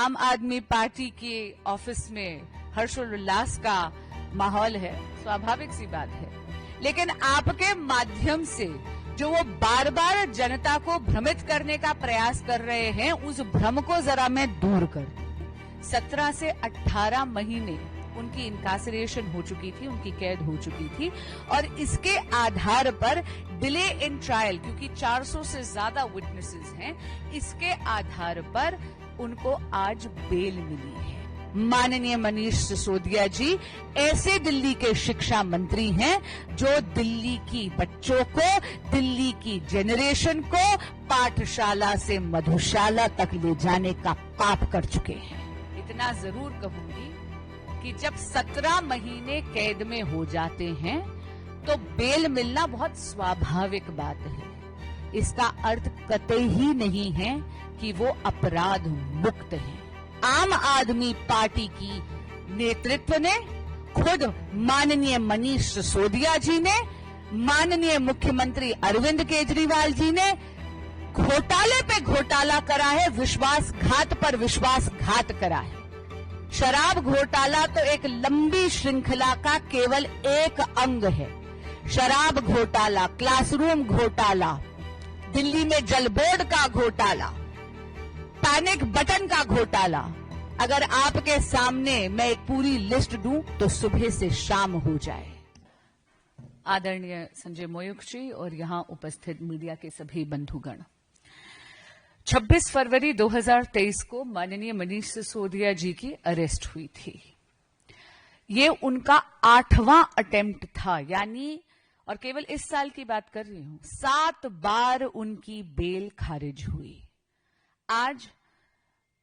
आम आदमी पार्टी के ऑफिस में हर्षोल्लास का माहौल है, स्वाभाविक सी बात है। लेकिन आपके माध्यम से जो वो बार बार जनता को भ्रमित करने का प्रयास कर रहे हैं, उस भ्रम को जरा मैं दूर कर दूं। 17 से 18 महीने उनकी इनकासरेशन हो चुकी थी, उनकी कैद हो चुकी थी, और इसके आधार पर डिले इन ट्रायल, क्योंकि 400 से ज्यादा विटनेसेस हैं, इसके आधार पर उनको आज बेल मिली है। माननीय मनीष सिसोदिया जी ऐसे दिल्ली के शिक्षा मंत्री हैं जो दिल्ली की बच्चों को, दिल्ली की जेनरेशन को पाठशाला से मधुशाला तक ले जाने का पाप कर चुके हैं। इतना जरूर कहूंगी कि जब 17 महीने कैद में हो जाते हैं तो बेल मिलना बहुत स्वाभाविक बात है। इसका अर्थ कतई ही नहीं है कि वो अपराध मुक्त हैं। आम आदमी पार्टी की नेतृत्व ने, खुद माननीय मनीष सिसोदिया जी ने, माननीय मुख्यमंत्री अरविंद केजरीवाल जी ने घोटाले पे घोटाला करा है, विश्वासघात पर विश्वासघात करा है। शराब घोटाला तो एक लंबी श्रृंखला का केवल एक अंग है। शराब घोटाला, क्लासरूम घोटाला, दिल्ली में जल बोर्ड का घोटाला, पैनिक बटन का घोटाला, अगर आपके सामने मैं एक पूरी लिस्ट दूं तो सुबह से शाम हो जाए। आदरणीय संजय मोयुख जी और यहां उपस्थित मीडिया के सभी बंधुगण, 26 फरवरी 2023 को माननीय मनीष सिसोदिया जी की अरेस्ट हुई थी। ये उनका 8वां अटेम्प्ट था, यानी, और केवल इस साल की बात कर रही हूं, 7 बार उनकी बेल खारिज हुई। आज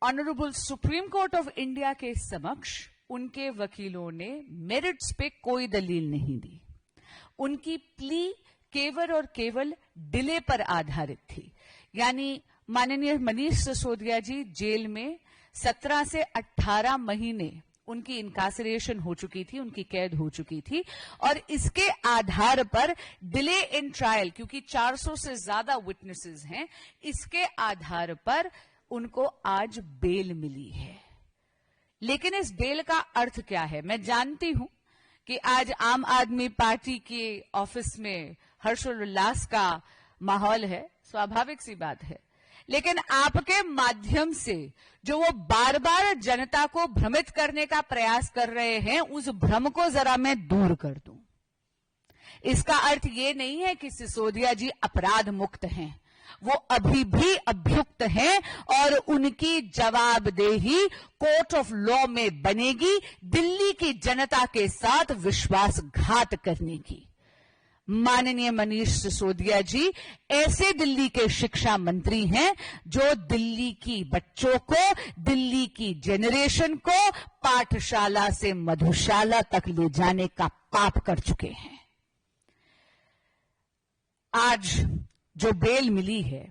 honourable supreme court of India के समक्ष उनके वकीलों ने मेरिट्स पे कोई दलील नहीं दी। उनकी प्ली केवल और केवल डिले पर आधारित थी, यानी माननीय मनीष सिसोदिया जी जेल में 17 से 18 महीने उनकी इनकासरेशन हो चुकी थी, उनकी कैद हो चुकी थी, और इसके आधार पर डिले इन ट्रायल, क्योंकि 400 से ज्यादा विटनेसेस हैं, इसके आधार पर उनको आज बेल मिली है। लेकिन इस बेल का अर्थ क्या है? मैं जानती हूं कि आज आम आदमी पार्टी के ऑफिस में हर्षोल्लास का माहौल है, स्वाभाविक सी बात है। लेकिन आपके माध्यम से जो वो बार बार जनता को भ्रमित करने का प्रयास कर रहे हैं, उस भ्रम को जरा मैं दूर कर दूं। इसका अर्थ ये नहीं है कि सिसोदिया जी अपराध मुक्त हैं। वो अभी भी अभियुक्त हैं और उनकी जवाबदेही कोर्ट ऑफ लॉ में बनेगी दिल्ली की जनता के साथ विश्वासघात करने की। माननीय मनीष सिसोदिया जी ऐसे दिल्ली के शिक्षा मंत्री हैं जो दिल्ली की बच्चों को, दिल्ली की जेनरेशन को पाठशाला से मधुशाला तक ले जाने का पाप कर चुके हैं। आज जो बेल मिली है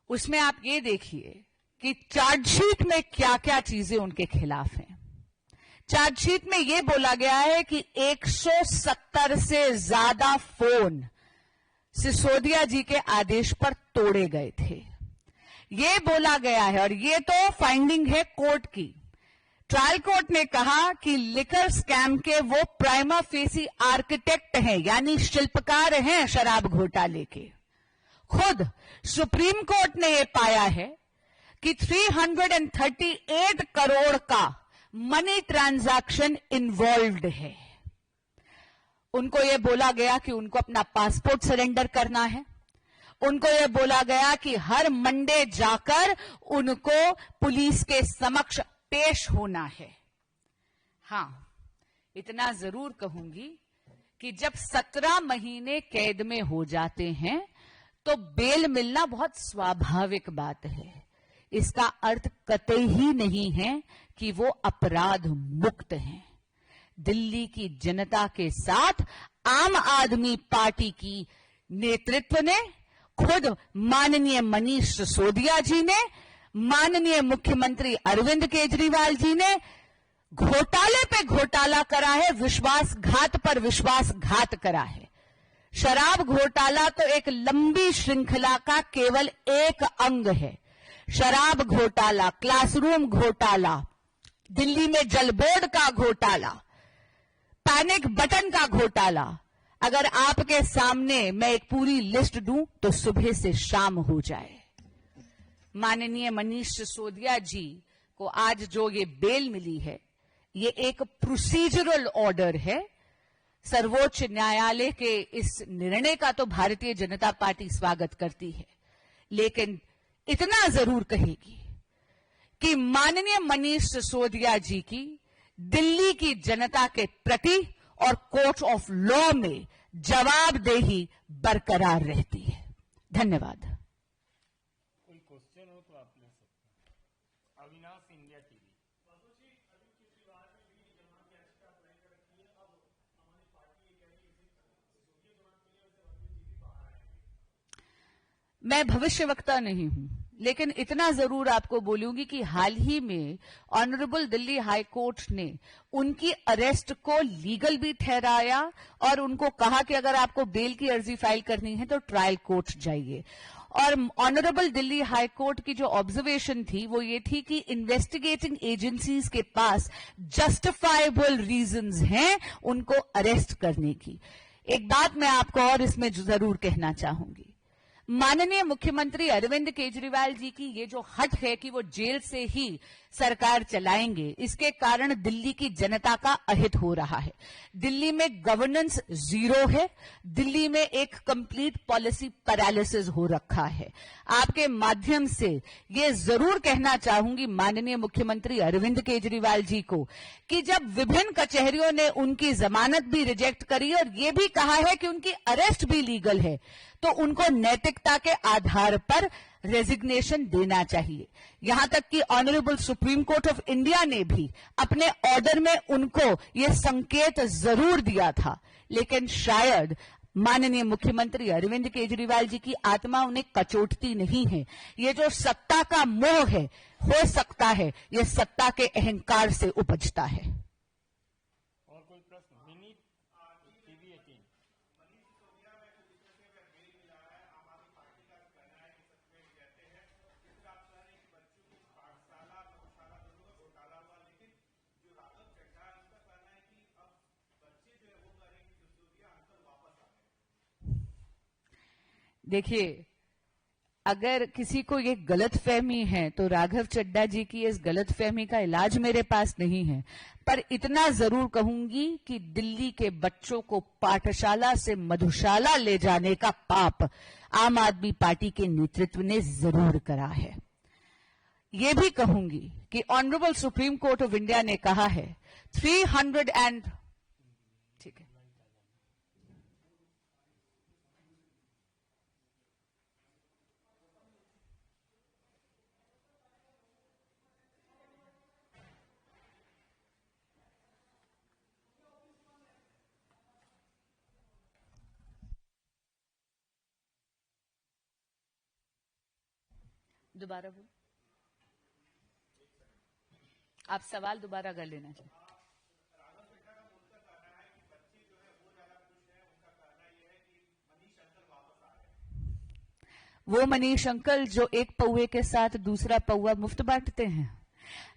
उसमें आप ये देखिए कि चार्जशीट में क्या क्या चीजें उनके खिलाफ हैं। चार्जशीट में यह बोला गया है कि 170 से ज्यादा फोन सिसोदिया जी के आदेश पर तोड़े गए थे, यह बोला गया है। और यह तो फाइंडिंग है कोर्ट की। ट्रायल कोर्ट ने कहा कि लिकर स्कैम के वो प्राइमा फेसी आर्किटेक्ट हैं, यानी शिल्पकार हैं शराब घोटाले के। खुद सुप्रीम कोर्ट ने यह पाया है कि 338 करोड़ का मनी ट्रांजैक्शन इन्वॉल्व्ड है। उनको यह बोला गया कि उनको अपना पासपोर्ट सरेंडर करना है। उनको यह बोला गया कि हर मंडे जाकर उनको पुलिस के समक्ष पेश होना है। हां, इतना जरूर कहूंगी कि जब 17 महीने कैद में हो जाते हैं तो बेल मिलना बहुत स्वाभाविक बात है। इसका अर्थ कतई ही नहीं है कि वो अपराध मुक्त हैं। दिल्ली की जनता के साथ आम आदमी पार्टी की नेतृत्व ने, खुद माननीय मनीष सिसोदिया जी ने, माननीय मुख्यमंत्री अरविंद केजरीवाल जी ने घोटाले पे घोटाला करा है, विश्वासघात पर विश्वासघात करा है। शराब घोटाला तो एक लंबी श्रृंखला का केवल एक अंग है। शराब घोटाला, क्लासरूम घोटाला, दिल्ली में जल बोर्ड का घोटाला, पैनिक बटन का घोटाला, अगर आपके सामने मैं एक पूरी लिस्ट दूं तो सुबह से शाम हो जाए। माननीय मनीष सिसोदिया जी को आज जो ये बेल मिली है, ये एक प्रोसीजरल ऑर्डर है। सर्वोच्च न्यायालय के इस निर्णय का तो भारतीय जनता पार्टी स्वागत करती है, लेकिन इतना जरूर कहेगी कि माननीय मनीष सिसोदिया जी की दिल्ली की जनता के प्रति और कोर्ट ऑफ लॉ में जवाबदेही बरकरार रहती है। धन्यवाद। कोई क्वेश्चन हो तो आप ले सकते हैं। Avinash, India TV. मैं भविष्यवक्ता नहीं हूं, लेकिन इतना जरूर आपको बोलूंगी कि हाल ही में ऑनरेबल दिल्ली हाई कोर्ट ने उनकी अरेस्ट को लीगल भी ठहराया और उनको कहा कि अगर आपको बेल की अर्जी फाइल करनी है तो ट्रायल कोर्ट जाइए। और ऑनरेबल दिल्ली हाई कोर्ट की जो ऑब्जर्वेशन थी वो ये थी कि इन्वेस्टिगेटिंग एजेंसीज के पास जस्टिफाइबल रीजंस हैं उनको अरेस्ट करने की। एक बात मैं आपको और इसमें जरूर कहना चाहूंगी, माननीय मुख्यमंत्री अरविंद केजरीवाल जी की ये जो हट है कि वो जेल से ही सरकार चलाएंगे, इसके कारण दिल्ली की जनता का अहित हो रहा है। दिल्ली में गवर्नेंस जीरो है, दिल्ली में एक कंप्लीट पॉलिसी पैरालिसिस हो रखा है। आपके माध्यम से ये जरूर कहना चाहूंगी माननीय मुख्यमंत्री अरविंद केजरीवाल जी को कि जब विभिन्न कचहरियों ने उनकी जमानत भी रिजेक्ट करी और ये भी कहा है कि उनकी अरेस्ट भी लीगल है, तो उनको नैतिकता के आधार पर रेजिग्नेशन देना चाहिए। यहां तक कि honourable supreme court of India ने भी अपने ऑर्डर में उनको यह संकेत जरूर दिया था, लेकिन शायद माननीय मुख्यमंत्री अरविंद केजरीवाल जी की आत्मा उन्हें कचोटती नहीं है। ये जो सत्ता का मोह है, हो सकता है यह सत्ता के अहंकार से उपजता है। और कोई प्रश्न? Mini TV 18। देखिए, अगर किसी को ये गलतफहमी है तो राघव चड्ढा जी की इस गलतफहमी का इलाज मेरे पास नहीं है, पर इतना जरूर कहूंगी कि दिल्ली के बच्चों को पाठशाला से मधुशाला ले जाने का पाप आम आदमी पार्टी के नेतृत्व ने जरूर करा है। ये भी कहूंगी कि honourable supreme court of India ने कहा है 300 एंड ठीक है दोबारा बोल, आप सवाल दोबारा कर लेना चाहिए। वो मनीष अंकल जो एक पौवे के साथ दूसरा पौवा मुफ्त बांटते हैं,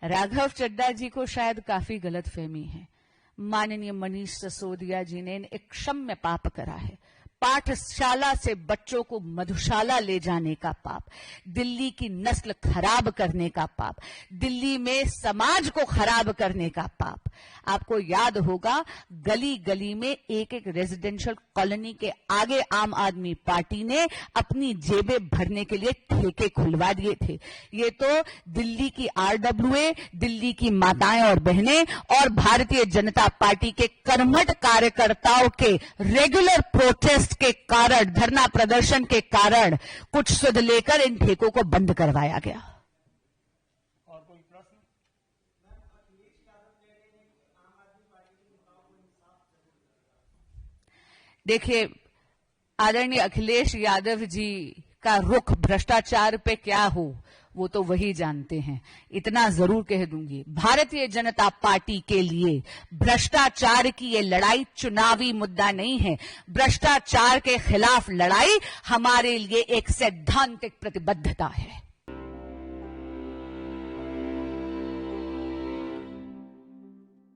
राघव चड्ढा जी को शायद काफी गलतफहमी है। माननीय मनीष सिसोदिया जी ने एक क्षम्य पाप करा है, पाठशाला से बच्चों को मधुशाला ले जाने का पाप, दिल्ली की नस्ल खराब करने का पाप, दिल्ली में समाज को खराब करने का पाप। आपको याद होगा गली गली में एक एक रेजिडेंशियल कॉलोनी के आगे आम आदमी पार्टी ने अपनी जेबें भरने के लिए ठेके खुलवा दिए थे। ये तो दिल्ली की आरडब्ल्यूए, दिल्ली की माताएं और बहनें और भारतीय जनता पार्टी के कर्मठ कार्यकर्ताओं के रेगुलर प्रोटेस्ट के कारण, धरना प्रदर्शन के कारण कुछ सुध लेकर इन ठेकों को बंद करवाया गया। और कोई प्रश्न? देखिए, आदरणीय अखिलेश यादव जी का रुख भ्रष्टाचार पे क्या हो वो तो वही जानते हैं। इतना जरूर कह दूंगी, भारतीय जनता पार्टी के लिए भ्रष्टाचार की ये लड़ाई चुनावी मुद्दा नहीं है। भ्रष्टाचार के खिलाफ लड़ाई हमारे लिए एक सैद्धांतिक प्रतिबद्धता है।